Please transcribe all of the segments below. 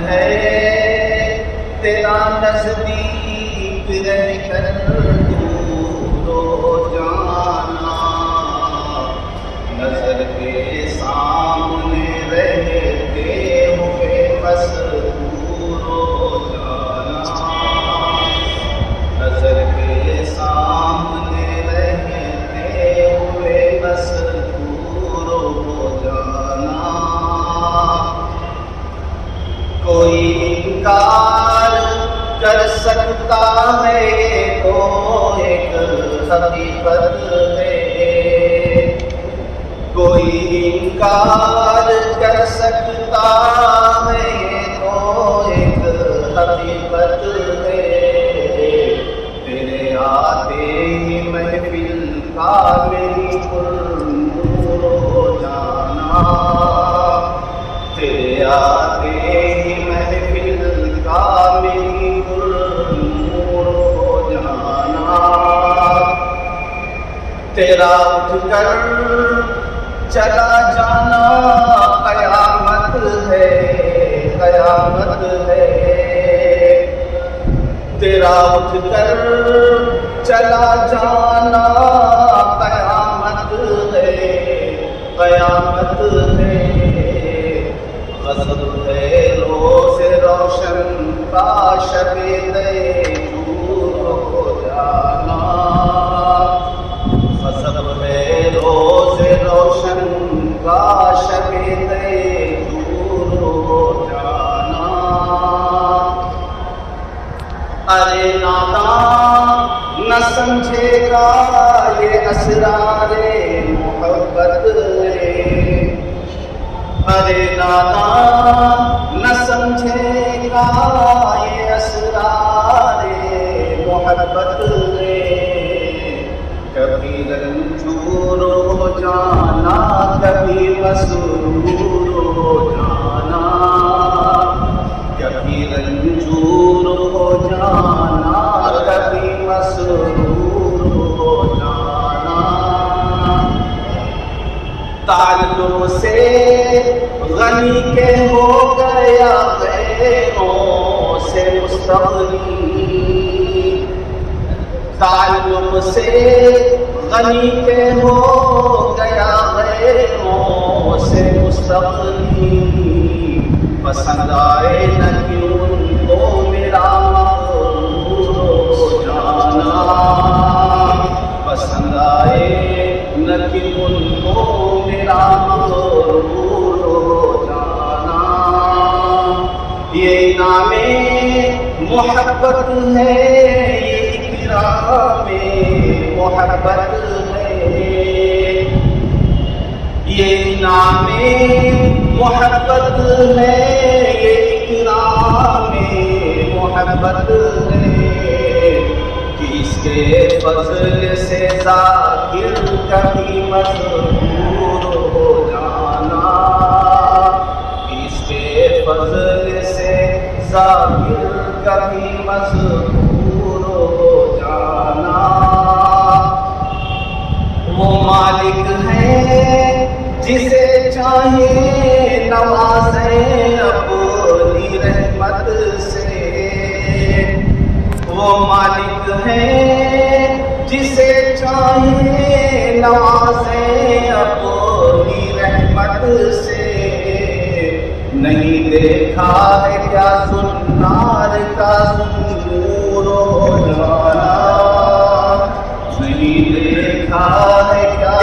ہے تیرا نزدیک رہ کر دور ہو جانا، نظر کے سامنے رہتے ہوئے بس دور ہو جانا، نظر کے سامنے رہتے ہوئے بس دور ہو جانا۔ کوئی انکار کر سکتا ہے یہ تو ایک حقیقت ہے، کوئی انکار کر سکتا ہے یہ تو ایک حقیقت ہے، تیرے آتے ہی محفل کا میری پرنور ہو جانا، تیرے آتے ہی محفل کا میری پرنور ہو جانا، تیرا اٹھ کر چلا جانا قیامت ہے، قیامت ہے، تیرا اٹھ کر چلا جانا قیامت ہے، قیامت ہے، غضب ہے روز روشن کا شب دور ہو جانا، غضب ہے روز روشن کا شب دور ہو جانا۔ ارے ناداں نہ سمجھے گا یہ اسرار محبت ہے، ارے ناداں نہ سمجھے گا یہ اسرار محبت ہے، کبھی رنجور ہو جانا کبھی مسرور ہو جانا، کبھی رنجور ہو جانا کبھی مسرور ہو جانا، تعلق سے غنی کے ہو گیا غیروں سے مستغنی، تعلق سے غنی کے ہو گیا غیروں سے مستغنی، پسند آئے نہ کیوں ان کو میرا مغرور ہو جانا، پسند آئے نہ کیوں ان کو میرا مغرور ہو جانا، یہ نام محبت ہے، یہ اکرام محبت ہے، یہ نام محبت ہے، یہ اکرام محبت ہے، کہ اس کے فضل سے ذاکر کبھی مذکور ہو جانا، اس کے فضل سے ذاکر کبھی مذکور ہو جانا، وہ مالک ہے جسے چاہے نوازیں اپنی رحمت سے، وہ مالک ہے جسے چاہے نوازیں اپنی رحمت سے، نہیں دیکھا ہے کیا زنار کا زنور ہو جانا، نہیں دیکھا ہے کیا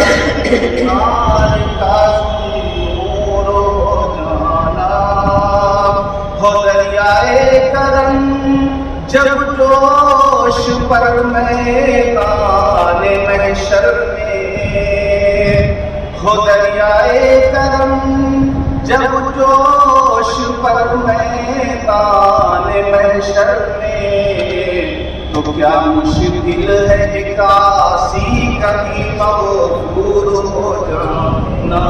زنار کا زنور ہو جانا، ہو دریائے کرم جب جوش پر میدان محشر میں، ہو دریائے کرم جب جوش پر میدان محشر میں، تو کیا مشکل ہے کاسی کبھی مغفور ہو جانا،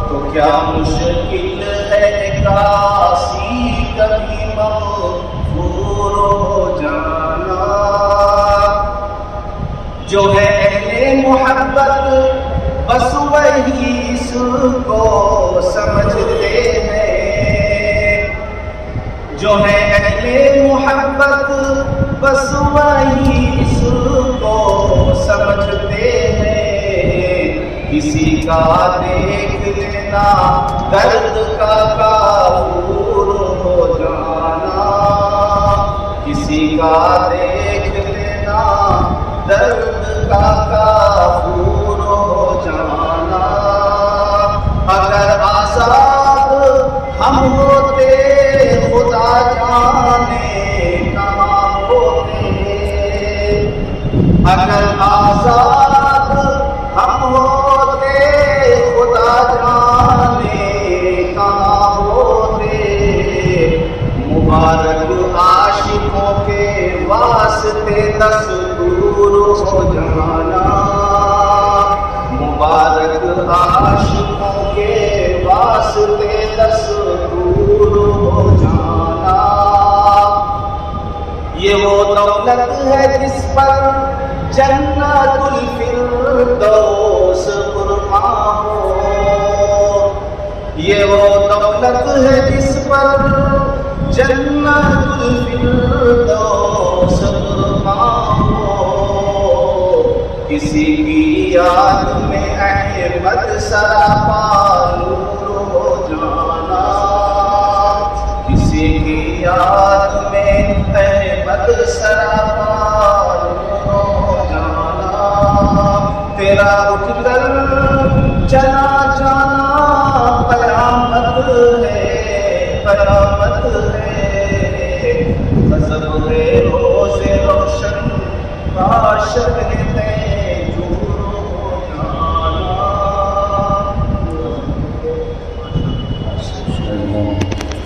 تو کیا مشکل ہے کاسی کبھی مغفور ہو جانا، جو ہے اہل محبت بس وہی اس کو سمجھتے ہیں، محبت بس وہی اس کو سمجھتے ہیں، کسی کا دیکھ لینا درد کا کافور ہو جانا، کسی کا دیکھ لینا درد کا کافور ہو جانا۔ اگر آزاد ہم ہوتے خدا جانے کہاں ہوتے، اگر آزاد ہم ہوتے خدا جانے کہاں ہوتے، مبارک عاشقوں کے واسطے دستور ہو جانا، مبارک عاشقوں کے واسطے دستور ہو جانا۔ یہ وہ دولت ہے جس پر جنت الفردوس قربان ہو، یہ وہ دولت ہے جس پر جنت الفردوس قربان ہو۔ کسی کی یاد میں احمد سراپا